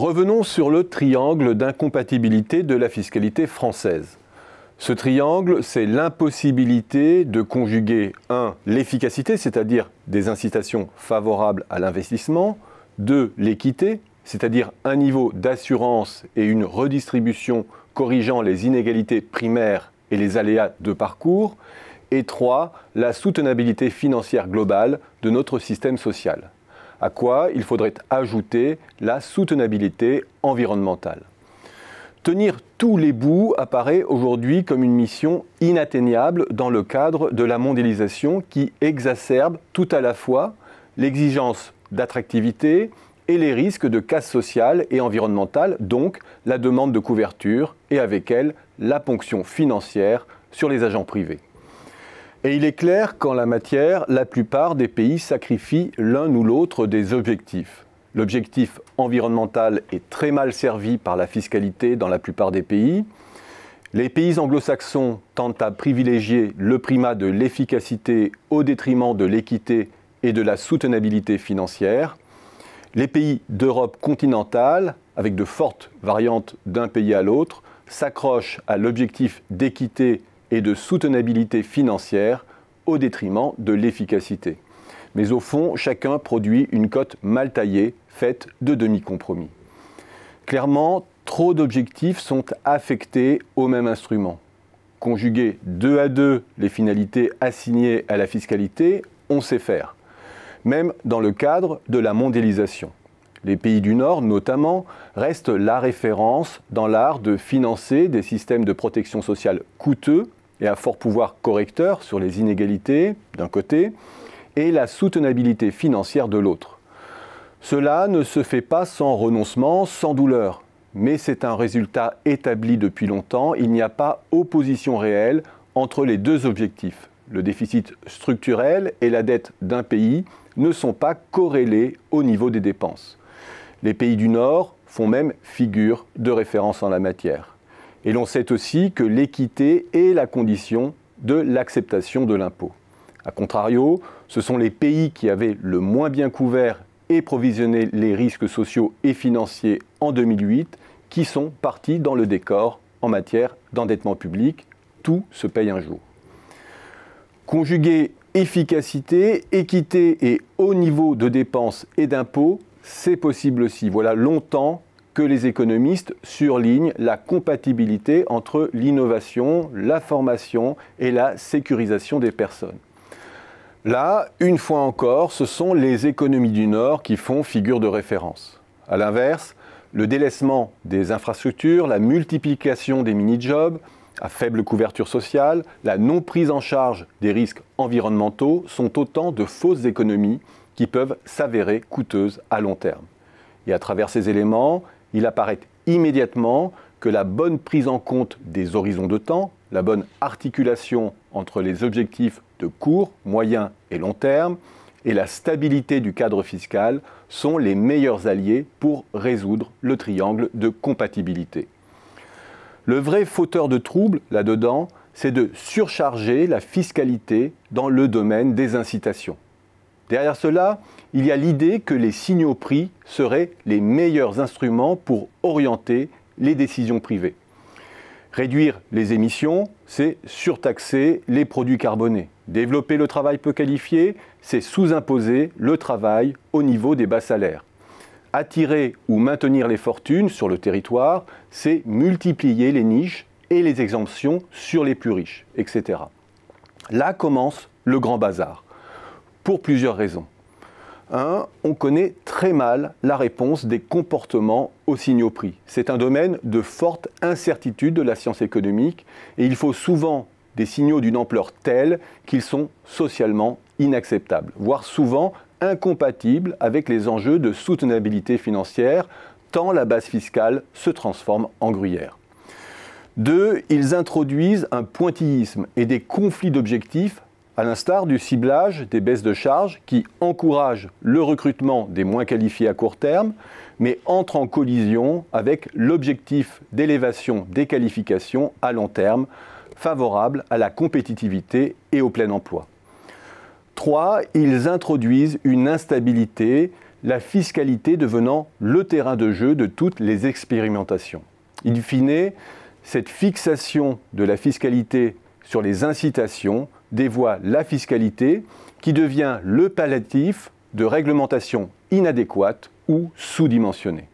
Revenons sur le triangle d'incompatibilité de la fiscalité française. Ce triangle, c'est l'impossibilité de conjuguer 1. L'efficacité, c'est-à-dire des incitations favorables à l'investissement, 2. L'équité, c'est-à-dire un niveau d'assurance et une redistribution corrigeant les inégalités primaires et les aléas de parcours, et 3. La soutenabilité financière globale de notre système social, à quoi il faudrait ajouter la soutenabilité environnementale. Tenir tous les bouts apparaît aujourd'hui comme une mission inatteignable dans le cadre de la mondialisation qui exacerbe tout à la fois l'exigence d'attractivité et les risques de casse sociale et environnementale, donc la demande de couverture et avec elle la ponction financière sur les agents privés. Et il est clair qu'en la matière, la plupart des pays sacrifient l'un ou l'autre des objectifs. L'objectif environnemental est très mal servi par la fiscalité dans la plupart des pays. Les pays anglo-saxons tentent à privilégier le primat de l'efficacité au détriment de l'équité et de la soutenabilité financière. Les pays d'Europe continentale, avec de fortes variantes d'un pays à l'autre, s'accrochent à l'objectif d'équité et de soutenabilité financière au détriment de l'efficacité. Mais au fond, chacun produit une cote mal taillée, faite de demi-compromis. Clairement, trop d'objectifs sont affectés au même instrument. Conjuguer 2 à 2 les finalités assignées à la fiscalité, on sait faire, même dans le cadre de la mondialisation. Les pays du Nord, notamment, restent la référence dans l'art de financer des systèmes de protection sociale coûteux et à fort pouvoir correcteur sur les inégalités, d'un côté, et la soutenabilité financière de l'autre. Cela ne se fait pas sans renoncement, sans douleur, mais c'est un résultat établi depuis longtemps. Il n'y a pas opposition réelle entre les deux objectifs. Le déficit structurel et la dette d'un pays ne sont pas corrélés au niveau des dépenses. Les pays du Nord font même figure de référence en la matière. Et l'on sait aussi que l'équité est la condition de l'acceptation de l'impôt. A contrario, ce sont les pays qui avaient le moins bien couvert et provisionné les risques sociaux et financiers en 2008 qui sont partis dans le décor en matière d'endettement public. Tout se paye un jour. Conjuguer efficacité, équité et haut niveau de dépenses et d'impôts, c'est possible aussi. Voilà longtemps que les économistes surlignent la compatibilité entre l'innovation, la formation et la sécurisation des personnes. Là, une fois encore, ce sont les économies du Nord qui font figure de référence. A l'inverse, le délaissement des infrastructures, la multiplication des mini-jobs à faible couverture sociale, la non prise en charge des risques environnementaux sont autant de fausses économies qui peuvent s'avérer coûteuses à long terme. Et à travers ces éléments, il apparaît immédiatement que la bonne prise en compte des horizons de temps, la bonne articulation entre les objectifs de court, moyen et long terme et la stabilité du cadre fiscal sont les meilleurs alliés pour résoudre le triangle de compatibilité. Le vrai fauteur de troubles, là-dedans, c'est de surcharger la fiscalité dans le domaine des incitations. Derrière cela, il y a l'idée que les signaux prix seraient les meilleurs instruments pour orienter les décisions privées. Réduire les émissions, c'est surtaxer les produits carbonés. Développer le travail peu qualifié, c'est sous-imposer le travail au niveau des bas salaires. Attirer ou maintenir les fortunes sur le territoire, c'est multiplier les niches et les exemptions sur les plus riches, etc. Là commence le grand bazar, pour plusieurs raisons. 1. On connaît très mal la réponse des comportements aux signaux prix. C'est un domaine de forte incertitude de la science économique et il faut souvent des signaux d'une ampleur telle qu'ils sont socialement inacceptables, voire souvent incompatibles avec les enjeux de soutenabilité financière, tant la base fiscale se transforme en gruyère. 2. Ils introduisent un pointillisme et des conflits d'objectifs à l'instar du ciblage des baisses de charges qui encouragent le recrutement des moins qualifiés à court terme, mais entrent en collision avec l'objectif d'élévation des qualifications à long terme, favorable à la compétitivité et au plein emploi. 3. Ils introduisent une instabilité la fiscalité devenant le terrain de jeu de toutes les expérimentations. In fine, cette fixation de la fiscalité sur les incitations dévoie la fiscalité qui devient le palliatif de réglementations inadéquates ou sous-dimensionnées.